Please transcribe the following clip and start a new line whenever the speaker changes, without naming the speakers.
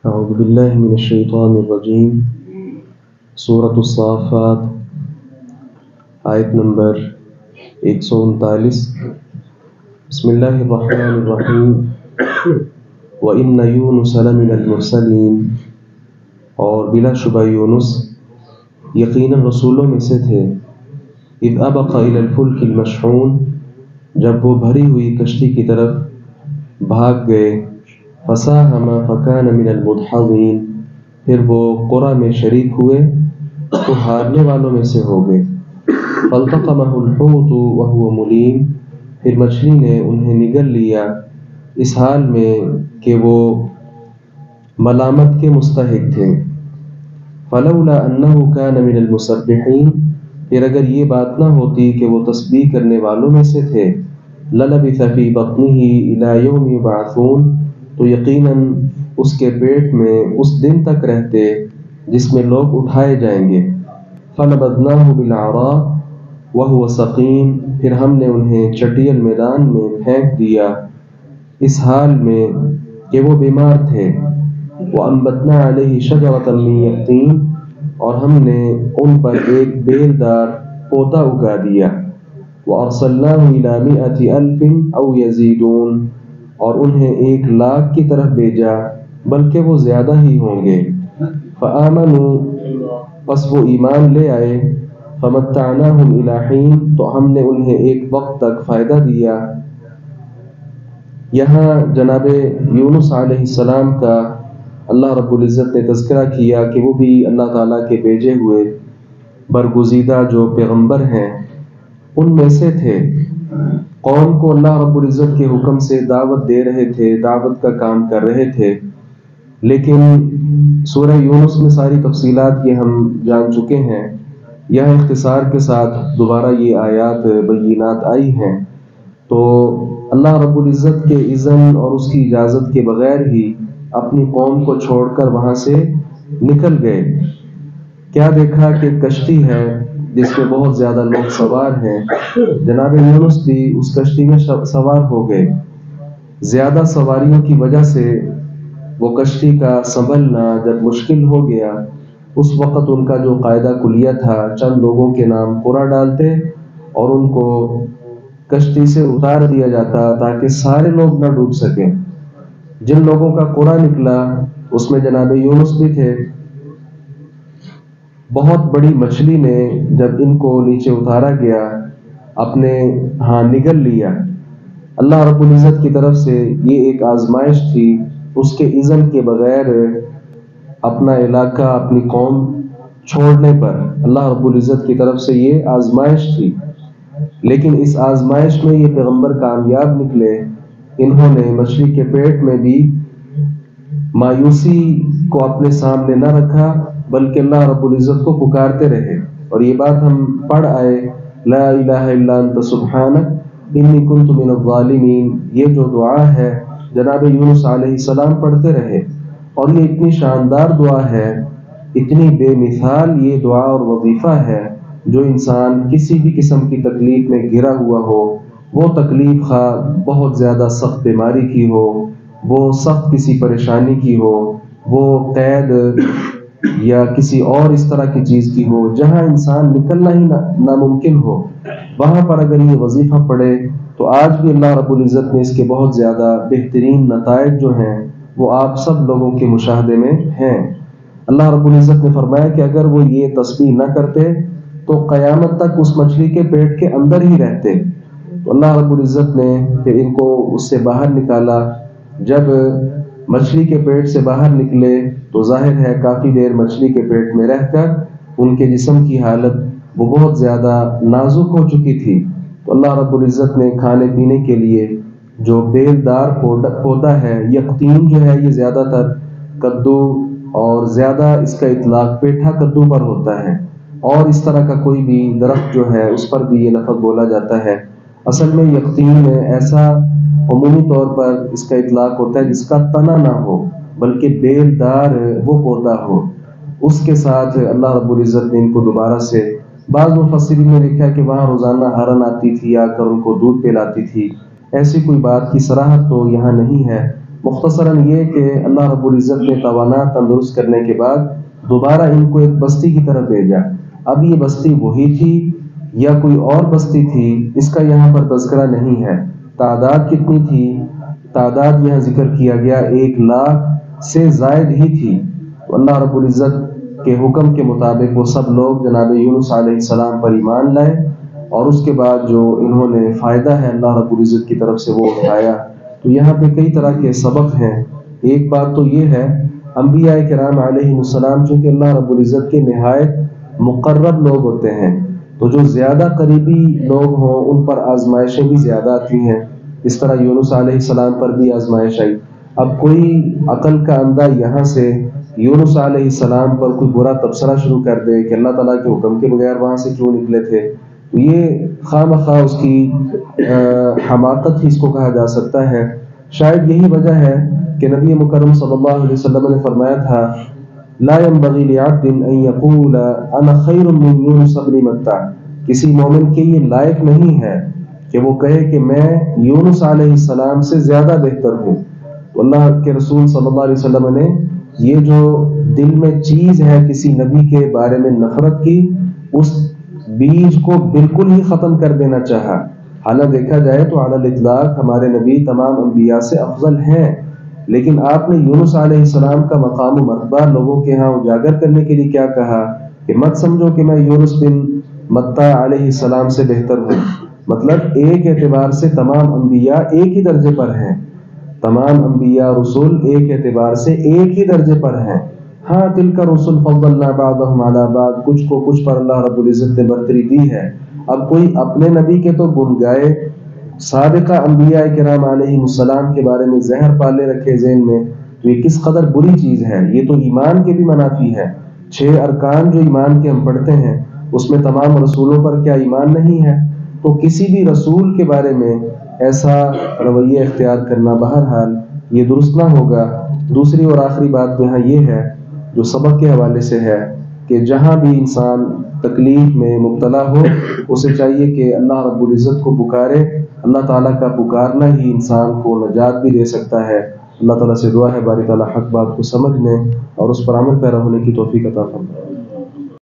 اعوذ باللہ من الشیطان الرجیم سورۃ الصافات آیت نمبر 139 بسم اللہ الرحمن الرحیم وَإِنَّ يُونُسَ لَمِنَ الْمُرْسَلِينَ، اور بلا شبہ یونس یقیناً رسولوں میں سے تھے۔ اِذْ أَبَقَ إِلَى الْفُلْكِ الْمَشْحُونِ، جب وہ بھری ہوئی کشتی کی طرف بھاگ گئے۔ فَسَاهَمَ فَكَانَ مِنَ الْمُدْحَضِينَ، پھر وہ قرعہ میں شریک ہوئے تو ہارنے والوں میں سے ہو گئے۔ فَالْتَقَمَهُ الْحُوتُ وَهُوَ مُلِيمٌ، پھر مچھلی نے انہیں نگل لیا اس حال میں کہ وہ ملامت کے مستحق تھے۔ فَلَوْلَا أَنَّهُ كَانَ مِنَ الْمُسَبِّحِينَ، پھر اگر یہ بات نہ ہوتی کہ وہ تسبیح کرنے والوں میں سے تھے، لَلَبِثَ فِي بَطْنِهِ إِلَى يَوْمِ يُبْعَثُونَ، تو یقیناً اس کے پیٹ میں اس دن تک رہتے جس میں لوگ اٹھائے جائیں گے۔ فَنَبَذْنَاهُ بِالْعَرَاءِ وَهُوَ سَقِيمٌ، پھر ہم نے انہیں چٹیل میدان میں پھینک دیا اس حال میں کہ وہ بیمار تھے۔ وَأَنبَتْنَا عَلَيْهِ شَجَرَةً مِّن يَقْطِينٍ، اور ہم نے ان پر ایک بیل دار پودا اگا دیا۔ وَأَرْسَلْنَاهُ إِلَى مِائَةِ أَلْفٍ أَوْ يَزِيدُونَ، اور انہیں 1,00,000 کی طرف بھیجا بلکہ وہ زیادہ ہی ہوں گے۔ فَآمَنُوا، پس وہ ایمان لے آئے۔ فَمَتَّعْنَاهُمْ إِلَى حِينٍ، تو ہم نے انہیں ایک وقت تک فائدہ دیا۔ یہاں جناب یونس علیہ السلام کا اللہ رب العزت نے تذکرہ کیا کہ وہ بھی اللہ تعالیٰ کے بھیجے ہوئے برگزیدہ جو پیغمبر ہیں ان میں سے تھے۔ قوم کو اللہ رب العزت کے حکم سے دعوت دے رہے تھے، دعوت کا کام کر رہے تھے، لیکن سورہ یونس میں ساری تفصیلات یہ ہم جان چکے ہیں۔ یہاں اختصار کے ساتھ دوبارہ یہ آیات بینات آئی ہیں، تو اللہ رب العزت کے اذن اور اس کی اجازت کے بغیر ہی اپنی قوم کو چھوڑ کر وہاں سے نکل گئے۔ کیا دیکھا کہ کشتی ہے جس میں بہت زیادہ لوگ سوار ہیں، جناب یونس بھی اس کشتی میں سوار ہو گئے۔ زیادہ سواریوں کی وجہ سے وہ کشتی کا سنبھلنا جب مشکل ہو گیا، اس وقت ان کا جو قاعدہ کلیہ تھا، چند لوگوں کے نام قرعہ ڈالتے اور ان کو کشتی سے اتار دیا جاتا تاکہ سارے لوگ نہ ڈوب سکیں۔ جن لوگوں کا قرعہ نکلا اس میں جناب یونس بھی تھے۔ بہت بڑی مچھلی نے جب ان کو نیچے اتارا گیا، اپنے نگل لیا۔ اللہ رب العزت کی طرف سے یہ ایک آزمائش تھی، اس کے اذن کے بغیر اپنا علاقہ، اپنی قوم چھوڑنے پر اللہ رب العزت کی طرف سے یہ آزمائش تھی۔ لیکن اس آزمائش میں یہ پیغمبر کامیاب نکلے۔ انہوں نے مچھلی کے پیٹ میں بھی مایوسی کو اپنے سامنے نہ رکھا بلکہ اللہ رب العزت کو پکارتے رہے، اور یہ بات ہم پڑھ آئے، لا الہ الا انت سبحانک انی کنت من الظالمین۔ یہ جو دعا ہے جناب یونس علیہ السلام پڑھتے رہے، اور یہ اتنی شاندار دعا ہے، اتنی بے مثال یہ دعا اور وظیفہ ہے۔ جو انسان کسی بھی قسم کی تکلیف میں گھرا ہوا ہو، وہ تکلیف خواہ بہت زیادہ سخت بیماری کی ہو، وہ سخت کسی پریشانی کی ہو، وہ قید یا کسی اور اس طرح کی چیز کی ہو، جہاں انسان نکلنا ہی ناممکن ہو، وہاں پر اگر یہ وظیفہ پڑھے تو آج بھی اللہ رب العزت نے اس کے بہت زیادہ بہترین نتائج جو ہیں وہ آپ سب لوگوں کے مشاہدے میں ہیں۔ اللہ رب العزت نے فرمایا کہ اگر وہ یہ تسبیح نہ کرتے تو قیامت تک اس مچھلی کے پیٹ کے اندر ہی رہتے۔ تو اللہ رب العزت نے پھر ان کو اس سے باہر نکالا۔ جب مچھلی کے پیٹ سے باہر نکلے تو ظاہر ہے کافی دیر مچھلی کے پیٹ میں رہ کر ان کے جسم کی حالت وہ بہت زیادہ نازک ہو چکی تھی۔ تو اللہ رب العزت نے کھانے پینے کے لیے جو بیل دار پودا ہے، یقطین جو ہے، یہ زیادہ تر کدو اور زیادہ اس کا اطلاق پیٹھا کدو پر ہوتا ہے، اور اس طرح کا کوئی بھی درخت جو ہے اس پر بھی یہ لفظ بولا جاتا ہے۔ اصل میں یقطین میں ایسا عمومی طور پر اس کا اطلاق ہوتا ہے جس کا تنا نہ ہو بلکہ بیل دار وہ پودا ہو۔ اس کے ساتھ اللہ رب العزت نے ان کو دوبارہ سے، بعض مفسرین نے لکھا کہ وہاں روزانہ ہرن آتی تھی آ کر ان کو دودھ پلاتی تھی، ایسی کوئی بات کی صراحت تو یہاں نہیں ہے، مختصراً یہ کہ اللہ رب العزت نے توانات تندرست کرنے کے بعد دوبارہ ان کو ایک بستی کی طرف بھیجا۔ اب یہ بستی وہی تھی یا کوئی اور بستی تھی، اس کا یہاں پر تذکرہ نہیں ہے۔ تعداد کتنی تھی؟ تعداد یہاں ذکر کیا گیا 1,00,000 سے زائد ہی تھی۔ اللہ رب العزت کے حکم کے مطابق وہ سب لوگ جناب یونس علیہ السلام پر ایمان لائے، اور اس کے بعد جو انہوں نے فائدہ ہے اللہ رب العزت کی طرف سے وہ اٹھایا۔ تو یہاں پہ کئی طرح کے سبق ہیں۔ ایک بات تو یہ ہے، انبیاء کرام علیہ السلام چونکہ اللہ رب العزت کے نہایت مقرب لوگ ہوتے ہیں، تو جو زیادہ قریبی لوگ ہوں ان پر آزمائشیں بھی زیادہ آتی ہیں۔ اس طرح یونس علیہ السلام پر بھی آزمائش آئی۔ اب کوئی عقل کا اندھا یہاں سے یونس علیہ السلام پر کوئی برا تبصرہ شروع کر دے کہ اللہ تعالیٰ کے حکم کے بغیر وہاں سے کیوں نکلے تھے، تو یہ خواہ مخواہ اس کی حماقت ہی اس کو کہا جا سکتا ہے۔ شاید یہی وجہ ہے کہ نبی مکرم صلی اللہ علیہ وسلم نے فرمایا تھا لا ينبغي لعبد ان يقول انا خیر من یونس بن متى، کسی مومن کے یہ لائق نہیں ہے کہ وہ کہے کہ میں یونس علیہ السلام سے زیادہ بہتر ہوں۔ اللہ کے رسول صلی اللہ علیہ وسلم نے یہ جو دل میں چیز ہے کسی نبی کے بارے میں نفرت کی، اس بیج کو بالکل ہی ختم کر دینا چاہا۔ حالانکہ دیکھا جائے تو علی الاطلاق ہمارے نبی تمام انبیاء سے افضل ہیں، لیکن آپ نے یونس علیہ السلام کا مقام و مرتبہ لوگوں کے ہاں اجاگر کرنے کے لیے کیا کہا کہ مت سمجھو کہ میں یونس بن متى علیہ السلام سے بہتر ہوں۔ مطلب ایک اعتبار سے تمام انبیاء ایک ہی درجے پر ہیں، تمام انبیاء رسول ایک اعتبار سے ایک ہی درجے پر ہیں۔ ہاں تلک الرسل فضلنا بعضهم على بعض، کچھ کو کچھ پر اللہ رب العزت نے برتری دی ہے۔ اب کوئی اپنے نبی کے تو گن گائے، سابقہ انبیاء کرام علیہ السلام کے بارے میں زہر پالے رکھے ذہن میں، تو یہ کس قدر بری چیز ہے۔ یہ تو ایمان کے بھی منافی ہے۔ 6 ارکان جو ایمان کے ہم پڑھتے ہیں اس میں تمام رسولوں پر کیا ایمان نہیں ہے؟ تو کسی بھی رسول کے بارے میں ایسا رویہ اختیار کرنا بہرحال یہ درست نہ ہوگا۔ دوسری اور آخری بات یہاں یہ ہے جو سبق کے حوالے سے ہے کہ جہاں بھی انسان تکلیف میں مبتلا ہو اسے چاہیے کہ اللہ رب العزت کو پکارے۔ اللہ تعالیٰ کا پکارنا ہی انسان کو نجات بھی دے سکتا ہے۔ اللہ تعالیٰ سے دعا ہے باری تعالیٰ حق بات کو سمجھنے اور اس پر عمل پیرا ہونے کی توفیق عطا فرمائے۔